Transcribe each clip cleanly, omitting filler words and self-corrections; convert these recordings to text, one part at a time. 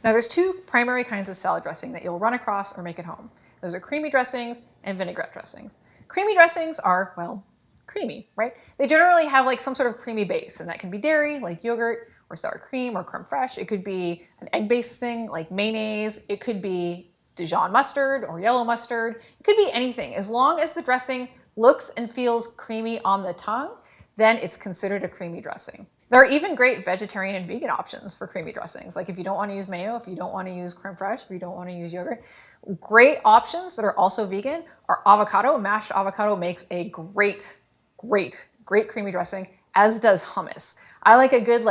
Now there's two primary kinds of salad dressing that you'll run across or make at home. Those are creamy dressings and vinaigrette dressings. Creamy dressings are, well, creamy, right? They generally have like some sort of creamy base, and that can be dairy, like yogurt, or sour cream, or creme fraiche. It could be an egg-based thing, like mayonnaise. It could be Dijon mustard or yellow mustard. It could be anything. As long as the dressing looks and feels creamy on the tongue, then it's considered a creamy dressing. There are even great vegetarian and vegan options for creamy dressings. Like if you don't want to use mayo, if you don't want to use creme fraiche, if you don't want to use yogurt, great options that are also vegan are avocado. Mashed avocado makes a great creamy dressing, as does hummus. I like a good,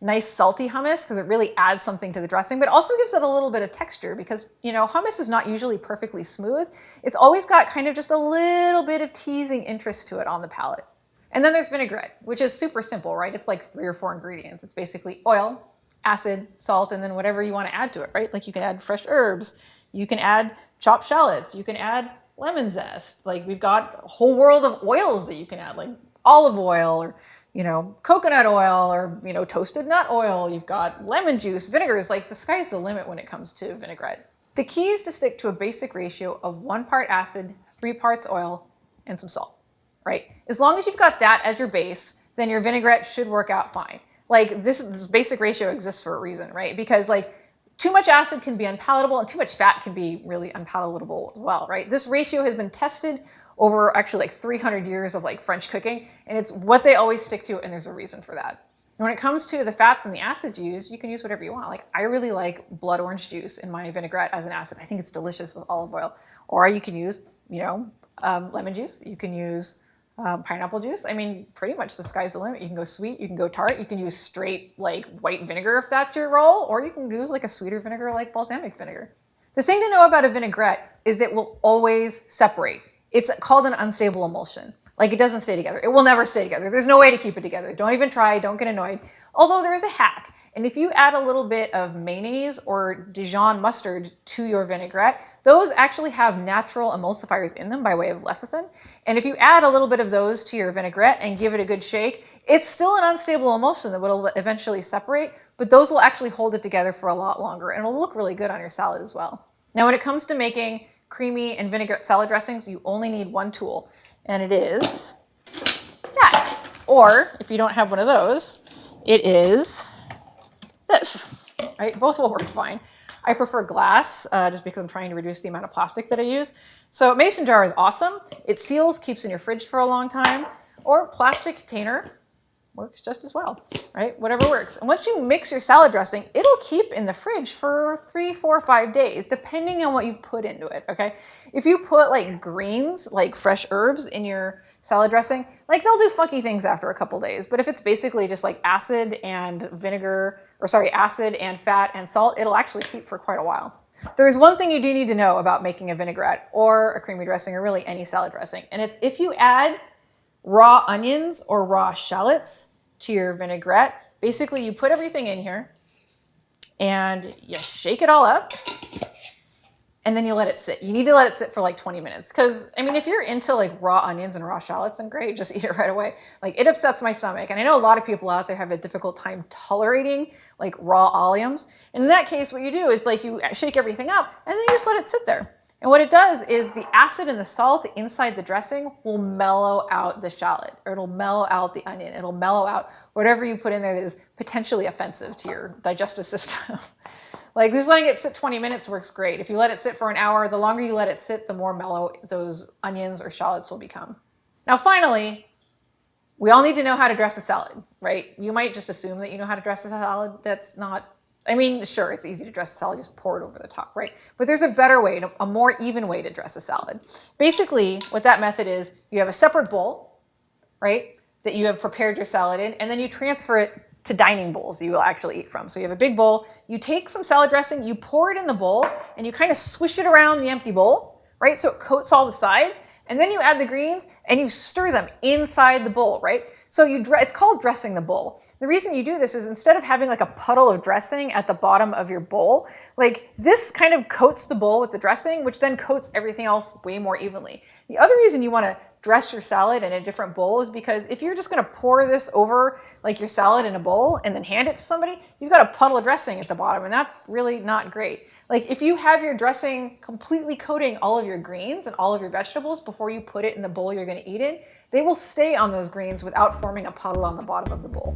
nice salty hummus because it really adds something to the dressing, but also gives it a little bit of texture because, hummus is not usually perfectly smooth. It's always got kind of just a little bit of teasing interest to it on the palate. And then there's vinaigrette, which is super simple, right? It's like 3 or 4 ingredients. It's basically oil, acid, salt, and then whatever you want to add to it, right? Like you can add fresh herbs, you can add chopped shallots, you can add lemon zest. Like we've got a whole world of oils that you can add, like olive oil or, coconut oil or, toasted nut oil. You've got lemon juice, vinegars, like the sky's the limit when it comes to vinaigrette. The key is to stick to a basic ratio of 1 part acid, 3 parts oil, and some salt. Right? As long as you've got that as your base, then your vinaigrette should work out fine. Like this basic ratio exists for a reason, right? Because too much acid can be unpalatable and too much fat can be really unpalatable as well, right? This ratio has been tested over actually 300 years of French cooking, and it's what they always stick to, and there's a reason for that. And when it comes to the fats and the acids used, you can use whatever you want. I really like blood orange juice in my vinaigrette as an acid. I think it's delicious with olive oil. Or you can use, lemon juice. You can use pineapple juice. I mean, pretty much the sky's the limit. You can go sweet, you can go tart, you can use straight white vinegar if that's your roll, or you can use a sweeter vinegar like balsamic vinegar. The thing to know about a vinaigrette is that it will always separate. It's called an unstable emulsion. It doesn't stay together. It will never stay together. There's no way to keep it together. Don't even try, don't get annoyed. Although there is a hack. And if you add a little bit of mayonnaise or Dijon mustard to your vinaigrette, those actually have natural emulsifiers in them by way of lecithin. And if you add a little bit of those to your vinaigrette and give it a good shake, it's still an unstable emulsion that will eventually separate, but those will actually hold it together for a lot longer and it'll look really good on your salad as well. Now, when it comes to making creamy and vinaigrette salad dressings, you only need one tool, and it is that. Or if you don't have one of those, it is this, right? Both will work fine. I prefer glass just because I'm trying to reduce the amount of plastic that I use. So mason jar is awesome. It seals, keeps in your fridge for a long time, or plastic container works just as well, right? Whatever works. And once you mix your salad dressing, it'll keep in the fridge for 3, 4, 5 days, depending on what you've put into it, okay? If you put greens, fresh herbs in your salad dressing, they'll do funky things after a couple days. But if it's basically just acid and vinegar, acid and fat and salt, it'll actually keep for quite a while. There's one thing you do need to know about making a vinaigrette or a creamy dressing or really any salad dressing, and it's if you add raw onions or raw shallots to your vinaigrette, basically you put everything in here and you shake it all up and then you let it sit. You need to let it sit for 20 minutes because, if you're into raw onions and raw shallots, then great, just eat it right away. It upsets my stomach. And I know a lot of people out there have a difficult time tolerating raw alliums. And in that case, what you do is you shake everything up and then you just let it sit there. And what it does is the acid and the salt inside the dressing will mellow out the shallot, or it'll mellow out the onion. It'll mellow out whatever you put in there that is potentially offensive to your digestive system. Just letting it sit 20 minutes works great. If you let it sit for an hour, the longer you let it sit, the more mellow those onions or shallots will become. Now, finally, we all need to know how to dress a salad, right? You might just assume that you know how to dress a salad. That's not, sure, it's easy to dress a salad, just pour it over the top, right? But there's a better way, a more even way to dress a salad. Basically, what that method is, you have a separate bowl, right, that you have prepared your salad in, and then you transfer it to dining bowls you will actually eat from. So you have a big bowl, you take some salad dressing, you pour it in the bowl, and you kind of swish it around the empty bowl, right? So it coats all the sides, and then you add the greens, and you stir them inside the bowl, right? So it's called dressing the bowl. The reason you do this is instead of having a puddle of dressing at the bottom of your bowl, this kind of coats the bowl with the dressing, which then coats everything else way more evenly. The other reason you want to dress your salad in a different bowl is because if you're just going to pour this over like your salad in a bowl and then hand it to somebody, you've got a puddle of dressing at the bottom, and that's really not great. Like if you have your dressing completely coating all of your greens and all of your vegetables before you put it in the bowl you're going to eat in, they will stay on those greens without forming a puddle on the bottom of the bowl.